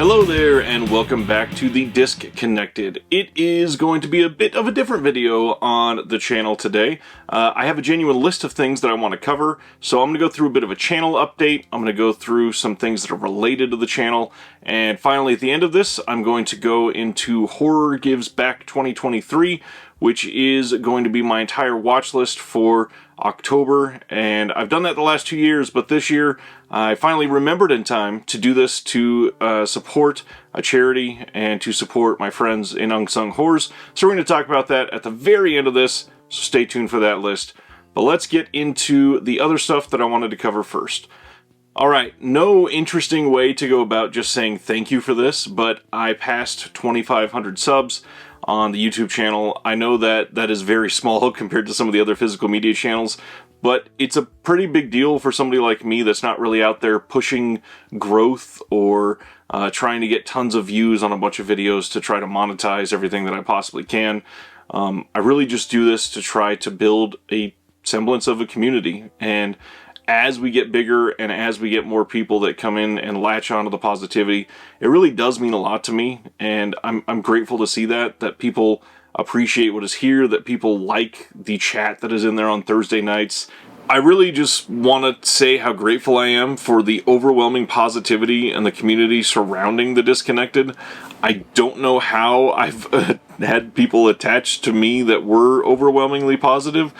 Hello there, and welcome back to the Disconnected. It is going to be a bit of a different video on the channel today. I have a genuine list of things that I want to cover, so I'm going to go through a bit of a channel update. I'm going to go through some things that are related to the channel, and finally at the end of this, I'm going to go into Horror Gives Back 2023, which is going to be my entire watch list for October, and I've done that the last 2 years, but this year I finally remembered in time to do this to support a charity and to support my friends in Unsung Horrors. So we're going to talk about that at the very end of this, so stay tuned for that list. But let's get into the other stuff that I wanted to cover first. Alright, no interesting way to go about just saying thank you for this, but I passed 2,500 subs on the YouTube channel. I know that that is very small compared to some of the other physical media channels, but it's a pretty big deal for somebody like me that's not really out there pushing growth or trying to get tons of views on a bunch of videos to try to monetize everything that I possibly can. I really just do this to try to build a semblance of a community, and as we get bigger and as we get more people that come in and latch onto the positivity, it really does mean a lot to me, and I'm grateful to see that people appreciate what is here, that people like the chat that is in there on Thursday nights. I really just want to say how grateful I am for the overwhelming positivity and the community surrounding the Disconnected. I don't know how I've had people attached to me that were overwhelmingly positive,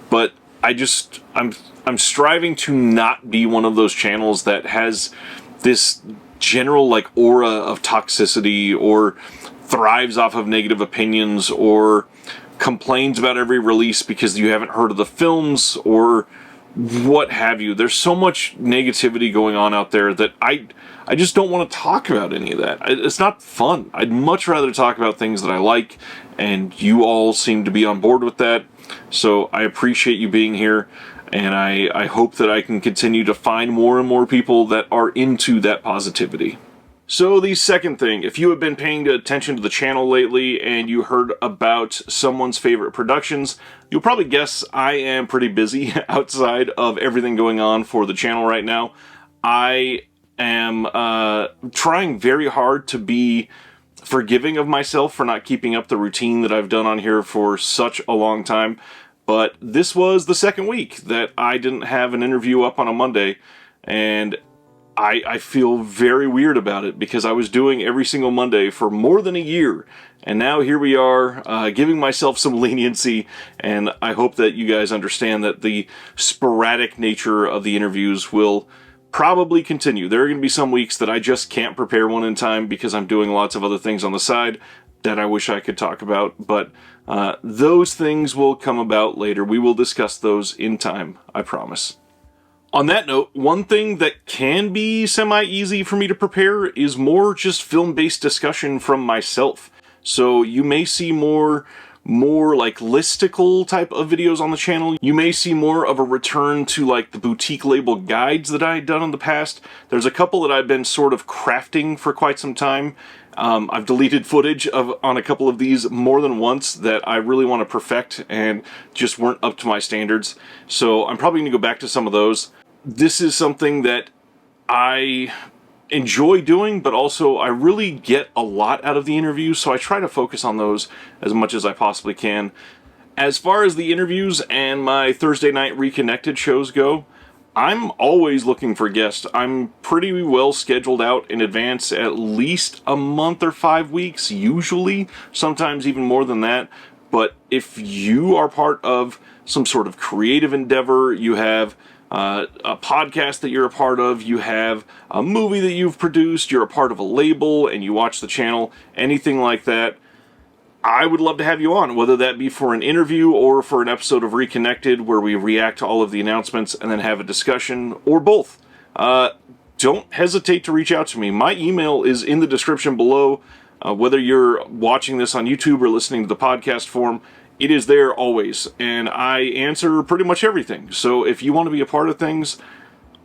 but I'm striving to not be one of those channels that has this general like aura of toxicity or thrives off of negative opinions or complains about every release because you haven't heard of the films or what have you. There's so much negativity going on out there that I just don't want to talk about any of that. It's not fun. I'd much rather talk about things that I like, and you all seem to be on board with that. So I appreciate you being here, and I hope that I can continue to find more and more people that are into that positivity. So the second thing, if you have been paying attention to the channel lately and you heard about someone's favorite productions, you'll probably guess I am pretty busy outside of everything going on for the channel right now. I am trying very hard to be forgiving of myself for not keeping up the routine that I've done on here for such a long time, but this was the second week that I didn't have an interview up on a Monday, and I feel very weird about it because I was doing every single Monday for more than a year, and now here we are giving myself some leniency, and I hope that you guys understand that the sporadic nature of the interviews will probably continue. There are going to be some weeks that I just can't prepare one in time because I'm doing lots of other things on the side that I wish I could talk about, but those things will come about later. We will discuss those in time, I promise. On that note, one thing that can be semi-easy for me to prepare is more just film-based discussion from myself. So you may see more like listicle type of videos on the channel. You may see more of a return to like the boutique label guides that I had done in the past. There's a couple that I've been sort of crafting for quite some time. I've deleted footage on a couple of these more than once that I really want to perfect and just weren't up to my standards. So I'm probably going to go back to some of those. This is something that I enjoy doing, but also I really get a lot out of the interviews, so I try to focus on those as much as I possibly can. As far as the interviews and my Thursday night Reconnected shows go, I'm always looking for guests. I'm pretty well scheduled out in advance, at least a month or 5 weeks, usually, sometimes even more than that. But if you are part of some sort of creative endeavor, you have a podcast that you're a part of, you have a movie that you've produced, you're a part of a label, and you watch the channel, anything like that, I would love to have you on, whether that be for an interview or for an episode of Reconnected where we react to all of the announcements and then have a discussion, or both. Don't hesitate to reach out to me. My email is in the description below. Whether you're watching this on YouTube or listening to the podcast form, it is there always, and I answer pretty much everything. So if you want to be a part of things,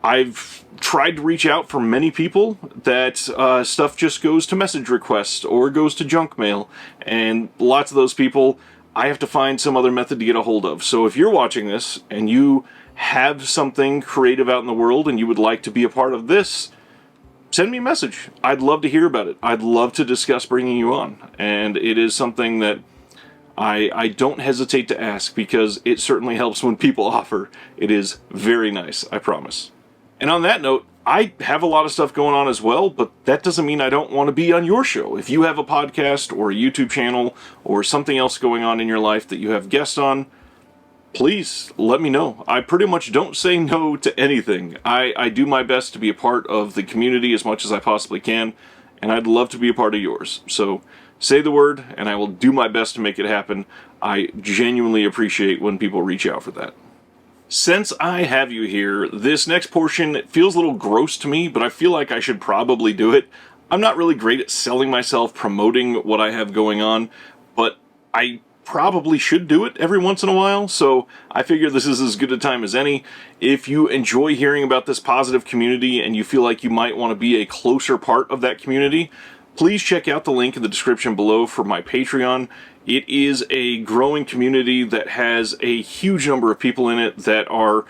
I've tried to reach out for many people that stuff just goes to message requests or goes to junk mail, and lots of those people I have to find some other method to get a hold of. So if you're watching this and you have something creative out in the world and you would like to be a part of this, send me a message. I'd love to hear about it. I'd love to discuss bringing you on. And it is something that I don't hesitate to ask, because it certainly helps when people offer. It is very nice, I promise. And on that note, I have a lot of stuff going on as well, but that doesn't mean I don't want to be on your show. If you have a podcast or a YouTube channel or something else going on in your life that you have guests on, please let me know. I pretty much don't say no to anything. I do my best to be a part of the community as much as I possibly can, and I'd love to be a part of yours. So say the word, and I will do my best to make it happen. I genuinely appreciate when people reach out for that. Since I have you here, this next portion feels a little gross to me, but I feel like I should probably do it. I'm not really great at selling myself, promoting what I have going on, but I probably should do it every once in a while, so I figure this is as good a time as any. If you enjoy hearing about this positive community and you feel like you might want to be a closer part of that community, please check out the link in the description below for my Patreon. It is a growing community that has a huge number of people in it that are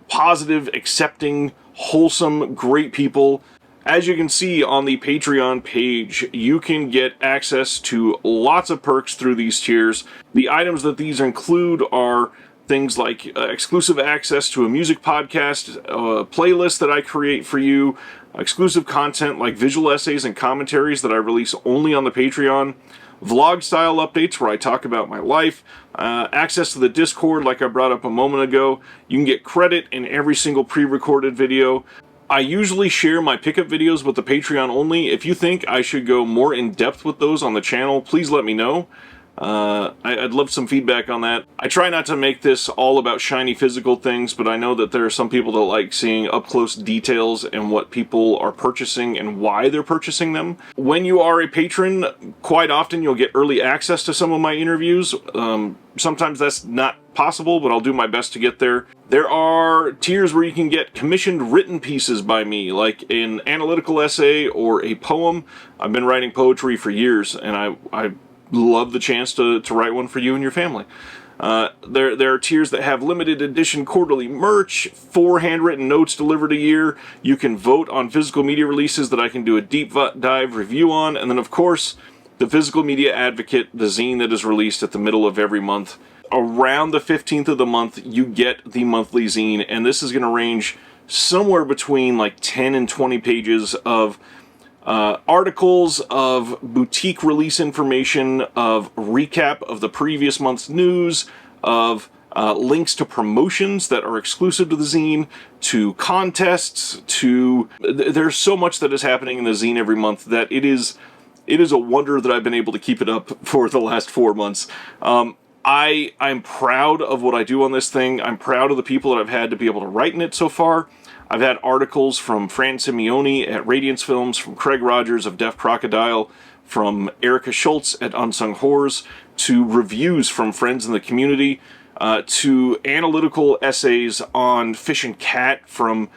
positive, accepting, wholesome, great people. As you can see on the Patreon page, you can get access to lots of perks through these tiers. The items that these include are things like exclusive access to a music podcast, a playlist that I create for you, exclusive content like visual essays and commentaries that I release only on the Patreon, vlog-style updates where I talk about my life, access to the Discord like I brought up a moment ago. You can get credit in every single pre-recorded video. I usually share my pickup videos with the Patreon only. If you think I should go more in-depth with those on the channel, please let me know. I'd love some feedback on that. I try not to make this all about shiny physical things, but I know that there are some people that like seeing up-close details and what people are purchasing and why they're purchasing them. When you are a patron, quite often you'll get early access to some of my interviews. Sometimes that's not possible, but I'll do my best to get there. There are tiers where you can get commissioned written pieces by me, like an analytical essay or a poem. I've been writing poetry for years, and I love the chance to write one for you and your family. There are tiers that have limited edition quarterly merch, 4 handwritten notes delivered a year. You can vote on physical media releases that I can do a deep dive review on, and then of course, the Physical Media Advocate, the zine that is released at the middle of every month. Around the 15th of the month, you get the monthly zine, and this is going to range somewhere between like 10 and 20 pages of articles, of boutique release information, of recap of the previous month's news, of links to promotions that are exclusive to the zine, to contests, to... There's so much that is happening in the zine every month that it is a wonder that I've been able to keep it up for the last 4 months. I'm proud of what I do on this thing. I'm proud of the people that I've had to be able to write in it so far. I've had articles from Fran Simeone at Radiance Films, from Craig Rogers of Deaf Crocodile, from Erica Schultz at Unsung Horrors, to reviews from friends in the community, to analytical essays on Fish and Cat from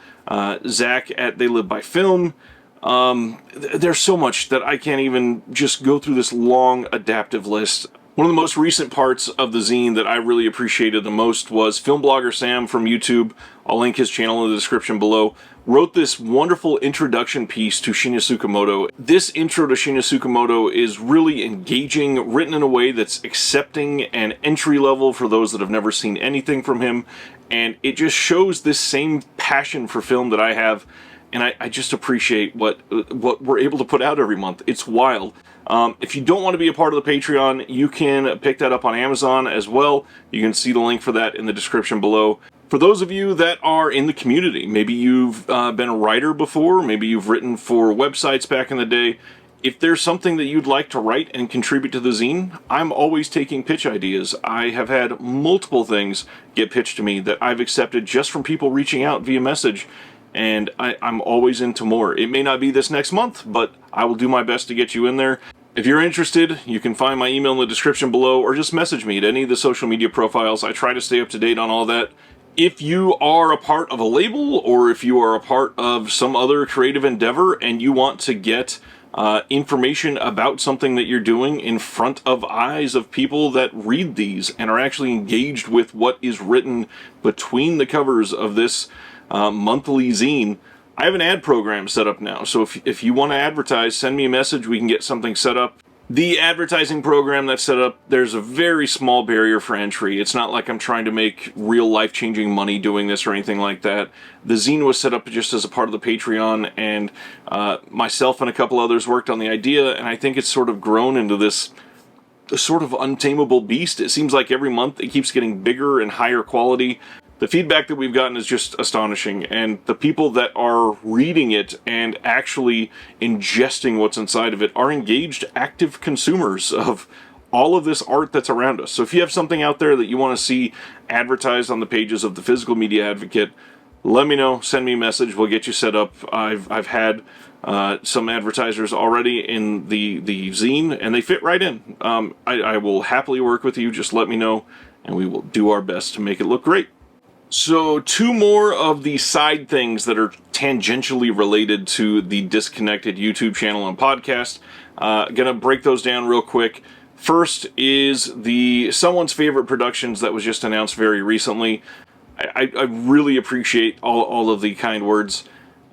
Zach at They Live by Film. There's so much that I can't even just go through this long adaptive list. One of the most recent parts of the zine that I really appreciated the most was film blogger Sam from YouTube, I'll link his channel in the description below, wrote this wonderful introduction piece to Shinya Tsukamoto. This intro to Shinya Tsukamoto is really engaging, written in a way that's accepting and entry level for those that have never seen anything from him, and it just shows this same passion for film that I have. And I just appreciate what we're able to put out every month. It's wild. If you don't want to be a part of the Patreon, you can pick that up on Amazon as well. You can see the link for that in the description below. For those of you that are in the community, maybe you've been a writer before, maybe you've written for websites back in the day, if there's something that you'd like to write and contribute to the zine, I'm always taking pitch ideas. I have had multiple things get pitched to me that I've accepted just from people reaching out via message. And I'm always into more. It may not be this next month, but I will do my best to get you in there. If you're interested, you can find my email in the description below, or just message me at any of the social media profiles. I try to stay up to date on all that. If you are a part of a label, or if you are a part of some other creative endeavor, and you want to get information about something that you're doing in front of eyes of people that read these, and are actually engaged with what is written between the covers of this monthly zine, I have an ad program set up now, so if you want to advertise, send me a message, we can get something set up. The advertising program that's set up, there's a very small barrier for entry. It's not like I'm trying to make real life-changing money doing this or anything like that. The zine was set up just as a part of the Patreon, and myself and a couple others worked on the idea, and I think it's sort of grown into this sort of untamable beast. It seems like every month it keeps getting bigger and higher quality. The feedback that we've gotten is just astonishing, and the people that are reading it and actually ingesting what's inside of it are engaged, active consumers of all of this art that's around us. So if you have something out there that you want to see advertised on the pages of the Physical Media Advocate, let me know, send me a message, we'll get you set up. I've had some advertisers already in the zine, and they fit right in. I will happily work with you, just let me know, and we will do our best to make it look great. So, two more of the side things that are tangentially related to the Disconnected YouTube channel and podcast. Gonna break those down real quick. First is the Someone's Favorite Productions that was just announced very recently. I really appreciate all of the kind words.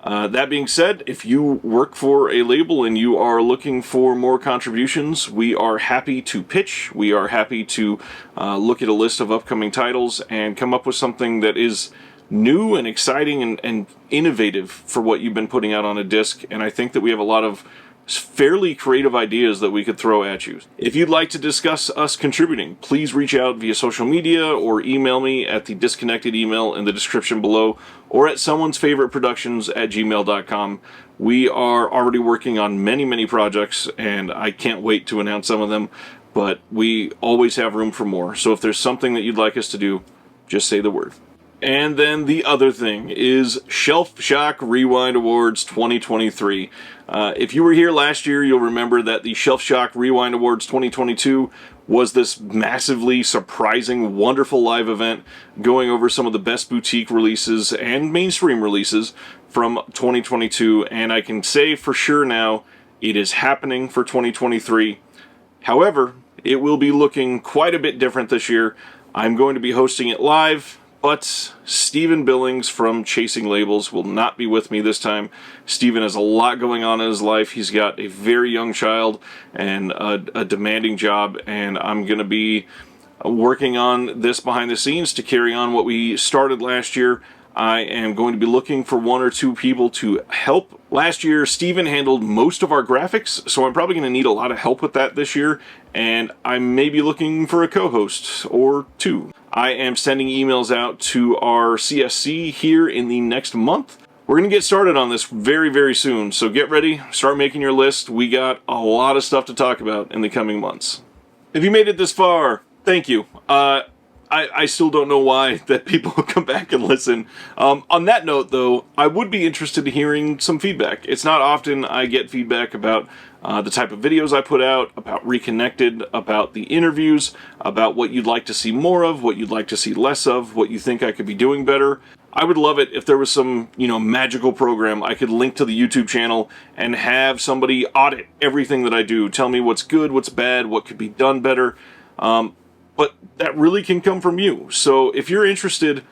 That being said, if you work for a label and you are looking for more contributions, we are happy to pitch. We are happy to look at a list of upcoming titles and come up with something that is new and exciting and innovative for what you've been putting out on a disc. And I think that we have a lot of fairly creative ideas that we could throw at you. If you'd like to discuss us contributing, please reach out via social media or email me at the disconnected email in the description below, or at someone'sfavoriteproductions@gmail.com. We are already working on many projects, and I can't wait to announce some of them, but we always have room for more. So if there's something that you'd like us to do, just say the word. And then the other thing is Shelf Shock Rewind Awards 2023. If you were here last year, you'll remember that the Shelf Shock Rewind Awards 2022 was this massively surprising, wonderful live event going over some of the best boutique releases and mainstream releases from 2022. And I can say for sure now, it is happening for 2023. However, it will be looking quite a bit different this year. I'm going to be hosting it live, but Stephen Billings from Chasing Labels will not be with me this time. Stephen has a lot going on in his life. He's got a very young child and a demanding job, and I'm going to be working on this behind the scenes to carry on what we started last year. I am going to be looking for one or two people to help. Last year, Steven handled most of our graphics, so I'm probably going to need a lot of help with that this year, and I may be looking for a co-host or two. I am sending emails out to our CSC here in the next month. We're going to get started on this very soon, so get ready, start making your list. We got a lot of stuff to talk about in the coming months. If you made it this far, thank you. I still don't know why that people come back and listen. On that note, though, I would be interested in hearing some feedback. It's not often I get feedback about the type of videos I put out, about Reconnected, about the interviews, about what you'd like to see more of, what you'd like to see less of, what you think I could be doing better. I would love it if there was some, magical program I could link to the YouTube channel and have somebody audit everything that I do, tell me what's good, what's bad, what could be done better. But that really can come from you. So if you're interested,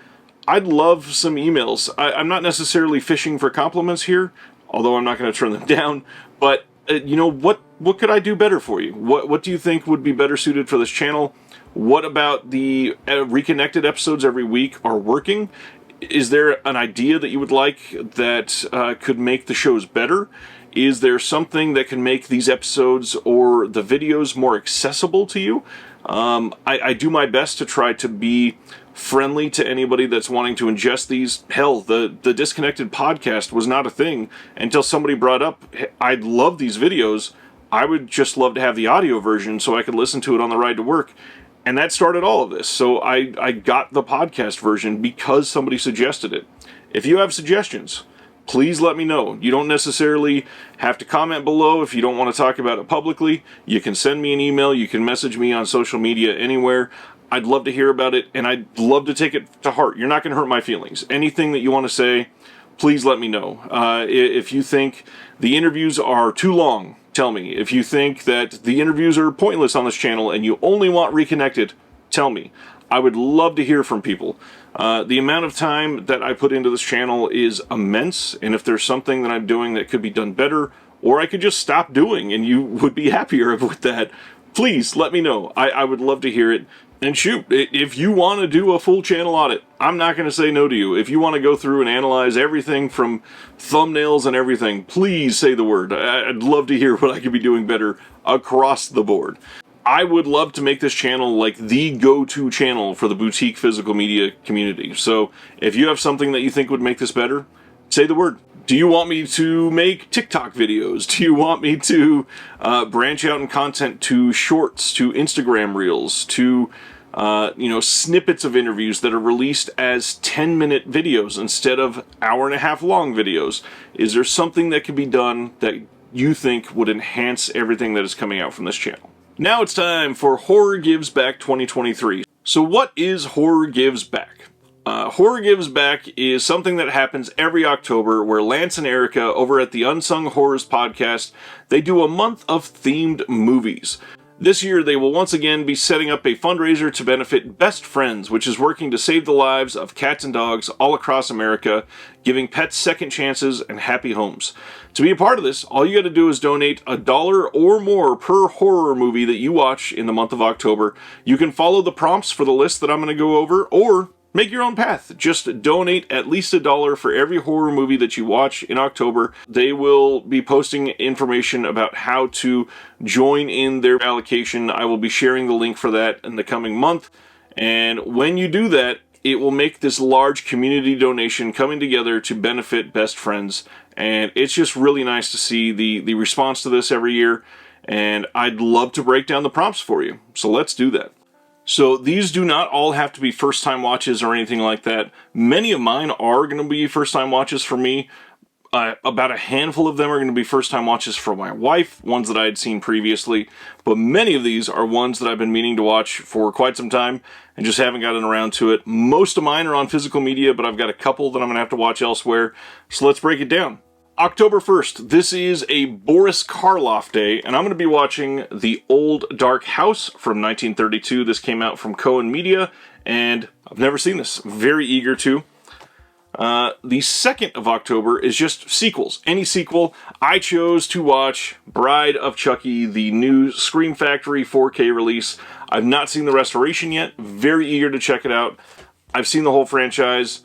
I'd love some emails. I'm not necessarily fishing for compliments here, although I'm not going to turn them down. But, what could I do better for you? What do you think would be better suited for this channel? What about the Reconnected episodes every week are working? Is there an idea that you would like that could make the shows better? Is there something that can make these episodes or the videos more accessible to you? I do my best to try to be friendly to anybody that's wanting to ingest these. Hell, the Disconnected podcast was not a thing until somebody brought up, hey, I'd love these videos. I would just love to have the audio version so I could listen to it on the ride to work. And that started all of this. So I got the podcast version because somebody suggested it. If you have suggestions, please let me know. You don't necessarily have to comment below if you don't want to talk about it publicly. You can send me an email. You can message me on social media anywhere. I'd love to hear about it, and I'd love to take it to heart. You're not going to hurt my feelings. Anything that you want to say, please let me know. If you think the interviews are too long, tell me. If you think that the interviews are pointless on this channel and you only want Reconnected, tell me. I would love to hear from people. The amount of time that I put into this channel is immense, and if there's something that I'm doing that could be done better, or I could just stop doing and you would be happier with that, please let me know. I would love to hear it. And shoot, if you want to do a full channel audit, I'm not going to say no to you. If you want to go through and analyze everything from thumbnails and everything, please say the word. I'd love to hear what I could be doing better across the board. I would love to make this channel like the go-to channel for the boutique physical media community. So if you have something that you think would make this better, say the word. Do you want me to make TikTok videos? Do you want me to branch out in content to shorts, to Instagram reels, to snippets of interviews that are released as 10-minute videos instead of hour-and-a-half long videos? Is there something that can be done that you think would enhance everything that is coming out from this channel? Now it's time for Horror Gives Back 2023. So what is Horror Gives Back? Horror Gives Back is something that happens every October where Lance and Erica over at the Unsung Horrors podcast, they do a month of themed movies. This year they will once again be setting up a fundraiser to benefit Best Friends, which is working to save the lives of cats and dogs all across America, giving pets second chances and happy homes. To be a part of this, all you got to do is donate $1 or more per horror movie that you watch in the month of October. You can follow the prompts for the list that I'm going to go over, or make your own path. Just donate at least $1 for every horror movie that you watch in October. They will be posting information about how to join in their allocation. I will be sharing the link for that in the coming month. And when you do that, it will make this large community donation coming together to benefit Best Friends. And it's just really nice to see the response to this every year. And I'd love to break down the prompts for you. So let's do that. So these do not all have to be first-time watches or anything like that. Many of mine are going to be first-time watches for me. About a handful of them are going to be first-time watches for my wife, ones that I had seen previously. But many of these are ones that I've been meaning to watch for quite some time and just haven't gotten around to it. Most of mine are on physical media, but I've got a couple that I'm going to have to watch elsewhere. So let's break it down. October 1st, this is a Boris Karloff day, and I'm going to be watching The Old Dark House from 1932. This came out from Cohen Media, and I've never seen this. Very eager to. The 2nd of October is just sequels. Any sequel. I chose to watch Bride of Chucky, the new Scream Factory 4K release. I've not seen the restoration yet. Very eager to check it out. I've seen the whole franchise.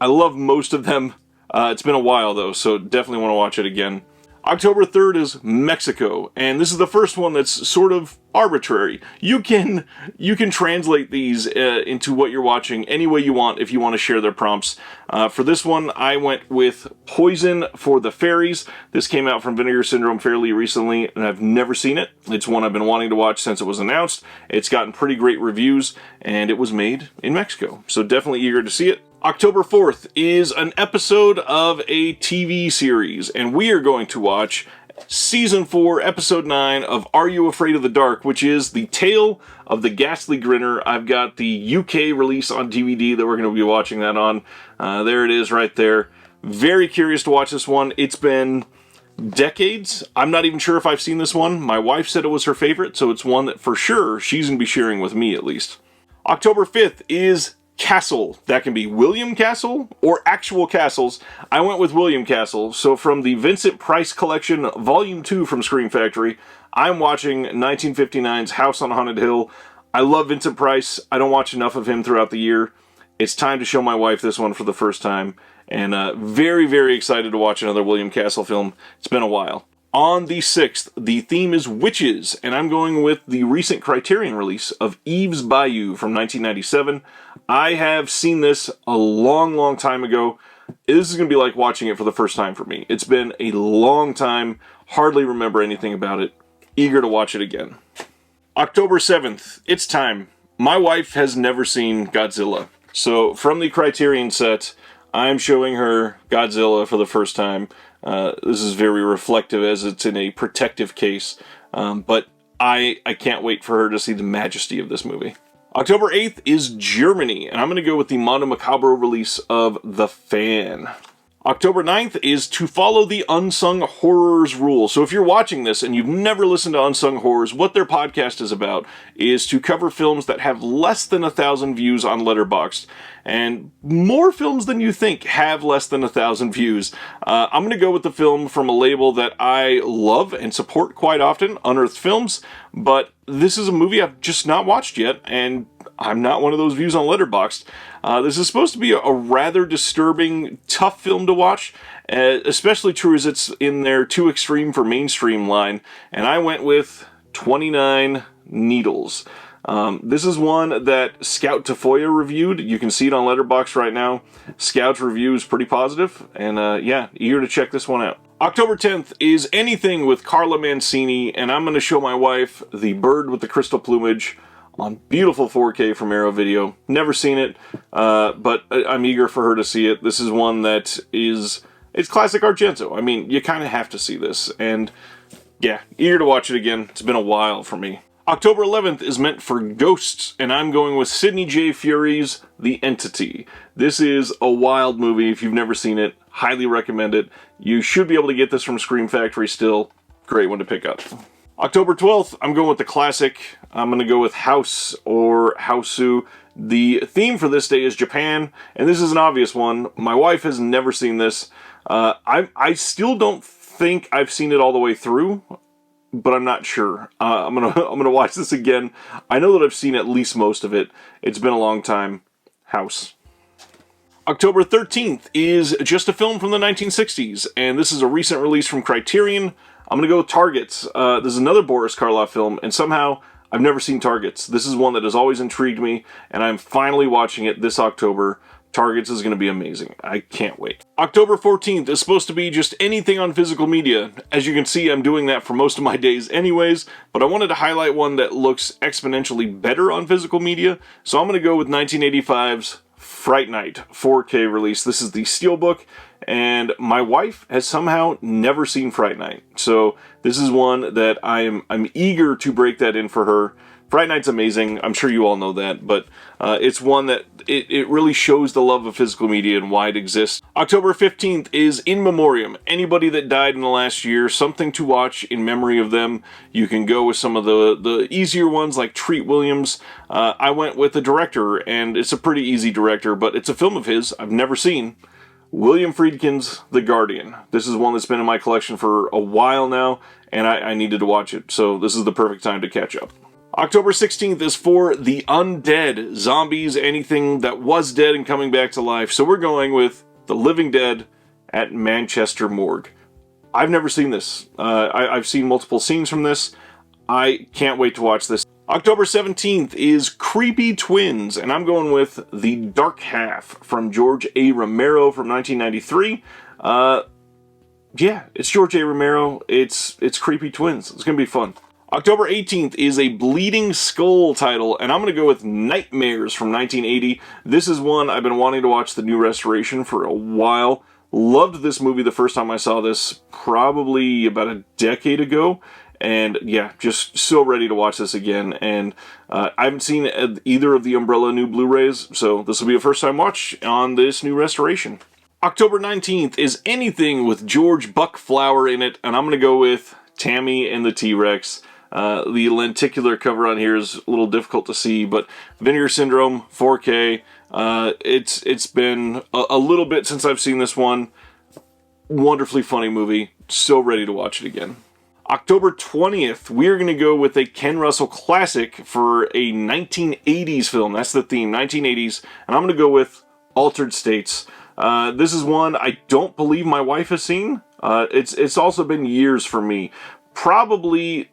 I love most of them. It's been a while, though, so definitely want to watch it again. October 3rd is Mexico, and this is the first one that's sort of arbitrary. You can translate these into what you're watching any way you want if you want to share their prompts. For this one, I went with Poison for the Fairies. This came out from Vinegar Syndrome fairly recently, and I've never seen it. It's one I've been wanting to watch since it was announced. It's gotten pretty great reviews, and it was made in Mexico, so definitely eager to see it. October 4th is an episode of a TV series, and we are going to watch Season 4, Episode 9 of Are You Afraid of the Dark, which is the tale of the ghastly grinner. I've got the UK release on DVD that we're going to be watching that on. There it is right there. Very curious to watch this one. It's been decades. I'm not even sure if I've seen this one. My wife said it was her favorite, so it's one that for sure she's going to be sharing with me at least. October 5th is Castle. That can be William Castle or actual castles. I went with William Castle. So from the Vincent Price Collection, Volume 2 from Scream Factory, I'm watching 1959's House on Haunted Hill. I love Vincent Price. I don't watch enough of him throughout the year. It's time to show my wife this one for the first time. And very, very excited to watch another William Castle film. It's been a while. On the 6th, the theme is witches, and I'm going with the recent Criterion release of Eve's Bayou from 1997. I have seen this a long, long time ago. This is going to be like watching it for the first time for me. It's been a long time, hardly remember anything about it. Eager to watch it again. October 7th, it's time. My wife has never seen Godzilla. So from the Criterion set, I'm showing her Godzilla for the first time. This is very reflective as it's in a protective case, but I can't wait for her to see the majesty of this movie. October 8th is Germany, and I'm going to go with the Mondo Macabro release of The Fan. October 9th is to follow the Unsung Horrors rule. So if you're watching this and you've never listened to Unsung Horrors, what their podcast is about is to cover films that have less than 1,000 views on Letterboxd. And more films than you think have less than 1,000 views. I'm going to go with the film from a label that I love and support quite often, Unearthed Films, but this is a movie I've just not watched yet, and I'm not one of those views on Letterboxd. This is supposed to be a rather disturbing, tough film to watch, especially true as it's in their too extreme for mainstream line, and I went with 29 Needles. This is one that Scout Tafoya reviewed. You can see it on Letterboxd right now. Scout's review is pretty positive, and yeah, eager to check this one out. October 10th is Anything with Carla Mancini, and I'm going to show my wife The Bird with the Crystal Plumage on beautiful 4K from Arrow Video. Never seen it, but I'm eager for her to see it. This is one that it's classic Argento. I mean, you kind of have to see this, and yeah, eager to watch it again. It's been a while for me. October 11th is meant for ghosts, and I'm going with Sidney J. Fury's The Entity. This is a wild movie. If you've never seen it, highly recommend it. You should be able to get this from Scream Factory still. Great one to pick up. October 12th, I'm going with the classic. I'm going to go with House or Hausu. The theme for this day is Japan, and this is an obvious one. My wife has never seen this. I still don't think I've seen it all the way through, but I'm not sure. I'm gonna watch this again. I know that I've seen at least most of it. It's been a long time. House. October 13th is just a film from the 1960s, and this is a recent release from Criterion. I'm gonna go with Targets. This is another Boris Karloff film, and somehow I've never seen Targets. This is one that has always intrigued me, and I'm finally watching it this October. Targets is going to be amazing. I can't wait. October 14th is supposed to be just anything on physical media. As you can see, I'm doing that for most of my days anyways, but I wanted to highlight one that looks exponentially better on physical media, so I'm going to go with 1985's Fright Night 4K release. This is the Steelbook, and my wife has somehow never seen Fright Night, so this is one that I'm eager to break that in for her. Fright Night's amazing. I'm sure you all know that, but it's one that it really shows the love of physical media and why it exists. October 15th is In Memoriam. Anybody that died in the last year, something to watch in memory of them. You can go with some of the easier ones like Treat Williams. I went with the director, and it's a pretty easy director, but it's a film of his I've never seen. William Friedkin's The Guardian. This is one that's been in my collection for a while now, and I needed to watch it, so this is the perfect time to catch up. October 16th is for the undead. Zombies, anything that was dead and coming back to life. So we're going with The Living Dead at Manchester Morgue. I've never seen this. I've seen multiple scenes from this. I can't wait to watch this. October 17th is Creepy Twins, and I'm going with The Dark Half from George A. Romero from 1993. Yeah, it's George A. Romero. It's Creepy Twins. It's going to be fun. October 18th is a Bleeding Skull title, and I'm going to go with Nightmares from 1980. This is one I've been wanting to watch the new restoration for a while. Loved this movie the first time I saw this, probably about a decade ago. And yeah, just so ready to watch this again. And I haven't seen either of the Umbrella new Blu-rays, so this will be a first-time watch on this new restoration. October 19th is Anything with George Buck Flower in it, and I'm going to go with Tammy and the T-Rex. The lenticular cover on here is a little difficult to see, but Vinegar Syndrome, 4K. It's been a little bit since I've seen this one. Wonderfully funny movie. So ready to watch it again. October 20th, we're going to go with a Ken Russell classic for a 1980s film. That's the theme, 1980s. And I'm going to go with Altered States. This is one I don't believe my wife has seen. It's also been years for me. Probably...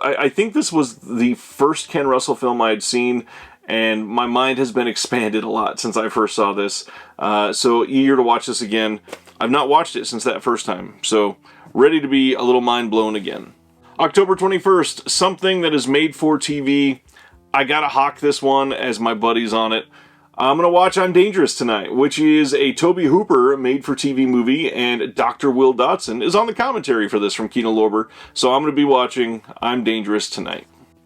I think this was the first Ken Russell film I had seen, and my mind has been expanded a lot since I first saw this. So eager to watch this again. I've not watched it since that first time, so ready to be a little mind blown again. October 21st, something that is made for TV. I gotta hawk this one as my buddy's on it. I'm going to watch I'm Dangerous tonight, which is a Tobe Hooper made-for-TV movie, and Dr. Will Dotson is on the commentary for this from Kino Lorber, so I'm going to be watching I'm Dangerous tonight.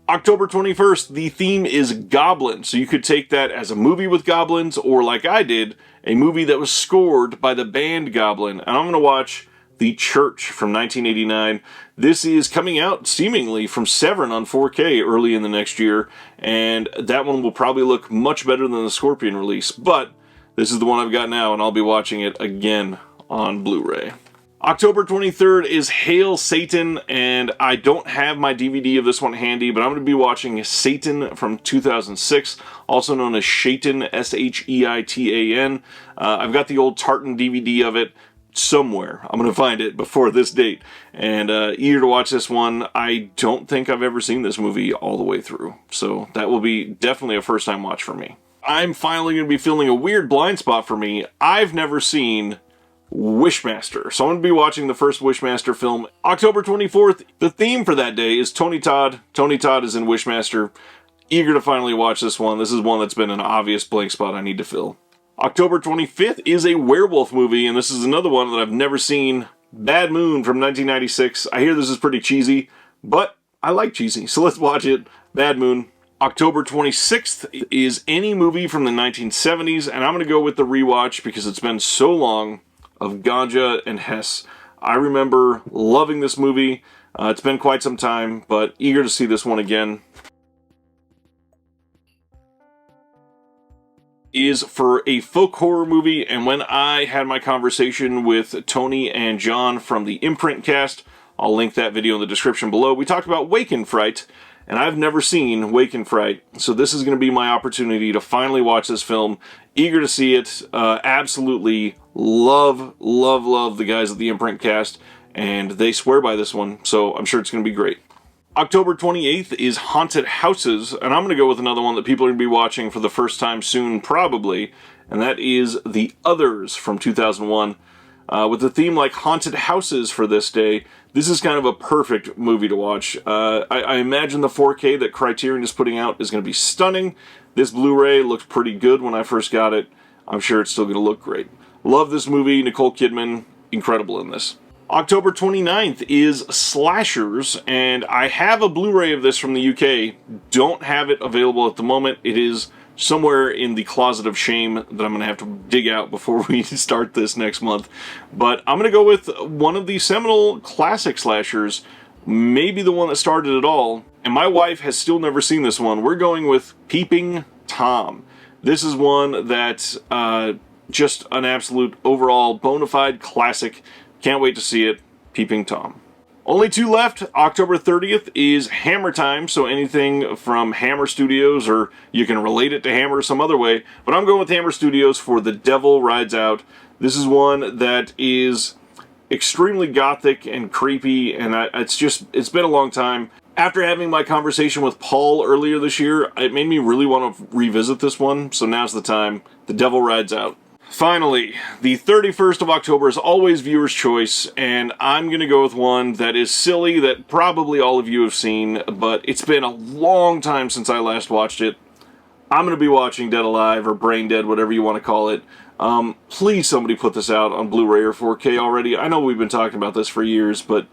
October 21st, the theme is Goblin, so you could take that as a movie with goblins, or like I did, a movie that was scored by the band Goblin. And I'm going to watch The Church from 1989. This is coming out seemingly from Severin on 4K early in the next year, and that one will probably look much better than the Scorpion release, but this is the one I've got now, and I'll be watching it again on Blu-ray. October 23rd is Hail Satan, and I don't have my DVD of this one handy, but I'm going to be watching Satan from 2006, also known as Shaitan, S-H-E-I-T-A-N. I've got the old Tartan DVD of it somewhere. I'm going to find it before this date, and eager to watch this one. I don't think I've ever seen this movie all the way through, so that will be definitely a first-time watch for me. I'm finally going to be feeling a weird blind spot for me. I've never seen Wishmaster. So I'm going to be watching the first Wishmaster film. October 24th, the theme for that day is Tony Todd. Tony Todd is in Wishmaster. Eager to finally watch this one. This is one that's been an obvious blank spot I need to fill. October 25th is a werewolf movie, and this is another one that I've never seen. Bad Moon from 1996. I hear this is pretty cheesy, but I like cheesy, so let's watch it. Bad Moon. October 26th is any movie from the 1970s, and I'm going to go with the rewatch because it's been so long, of Ganja and Hess. I remember loving this movie. It's been quite some time, but eager to see this one again. Is for a folk horror movie, and when I had my conversation with Tony and John from the Imprint cast, I'll link that video in the description below, we talked about Wake in Fright, and I've never seen Wake in Fright, so this is going to be my opportunity to finally watch this film. Eager to see it. Absolutely love the guys at the Imprint cast, and they swear by this one, so I'm sure it's going to be great. October 28th is Haunted Houses, and I'm going to go with another one that people are going to be watching for the first time soon, probably, and that is The Others from 2001. With a theme like Haunted Houses for this day, this is kind of a perfect movie to watch. I imagine the 4K that Criterion is putting out is going to be stunning. This Blu-ray looked pretty good when I first got it. I'm sure it's still going to look great. Love this movie. Nicole Kidman, incredible in this. October 29th is Slashers, and I have a Blu-ray of this from the UK. Don't have it available at the moment. It is somewhere in the closet of shame that I'm going to have to dig out before we start this next month. But I'm going to go with one of the seminal classic slashers, maybe the one that started it all. And my wife has still never seen this one. We're going with Peeping Tom. This is one that's just an absolute overall bona fide classic. Can't wait to see it. Peeping Tom. Only two left. October 30th is Hammer Time, so anything from Hammer Studios, or you can relate it to Hammer some other way, but I'm going with Hammer Studios for The Devil Rides Out. This is one that is extremely gothic and creepy, and it's been a long time. After having my conversation with Paul earlier this year, it made me really want to revisit this one, so now's the time. The Devil Rides Out. Finally, the 31st of October is always viewer's choice, and I'm going to go with one that is silly, that probably all of you have seen, but it's been a long time since I last watched it. I'm going to be watching Dead Alive, or Brain Dead, whatever you want to call it. Please somebody put this out on Blu-ray or 4K already. I know we've been talking about this for years, but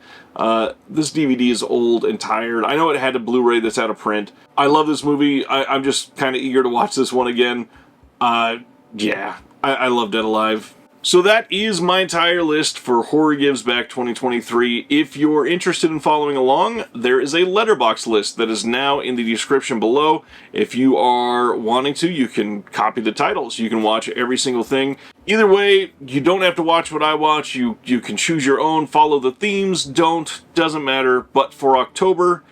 this DVD is old and tired. I know it had a Blu-ray that's out of print. I love this movie. I'm just kind of eager to watch this one again. Yeah, I love Dead Alive. So that is my entire list for Horror Gives Back 2023. If you're interested in following along, there is a letterbox list that is now in the description below. If you are wanting to, you can copy the titles. You can watch every single thing. Either way, you don't have to watch what I watch. You can choose your own, follow the themes, doesn't matter. But for October,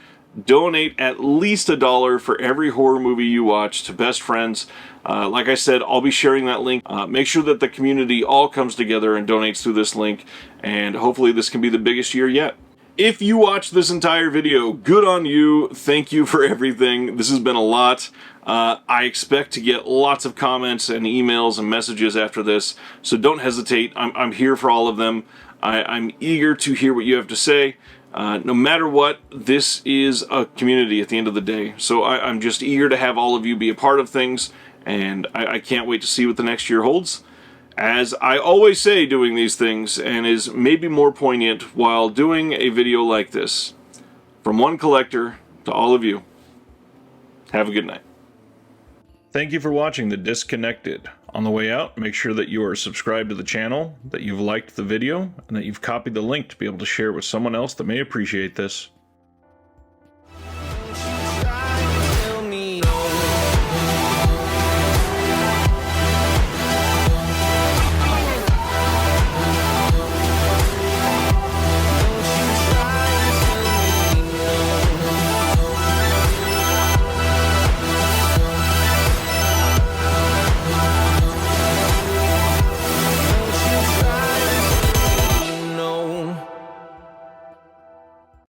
donate at least $1 for every horror movie you watch to best friends. Like I said, I'll be sharing that link. Make sure that the community all comes together and donates through this link, and hopefully this can be the biggest year yet. If you watched this entire video, good on you. Thank you for everything. This has been a lot. I expect to get lots of comments and emails and messages after this, so don't hesitate. I'm here for all of them. I'm eager to hear what you have to say. No matter what, this is a community at the end of the day, so I'm just eager to have all of you be a part of things, and I can't wait to see what the next year holds. As I always say doing these things, and is maybe more poignant while doing a video like this, from one collector to all of you, Have a good night. Thank you for watching The Disconnected. On the way out, make sure that you are subscribed to the channel, that you've liked the video, and that you've copied the link to be able to share with someone else that may appreciate this.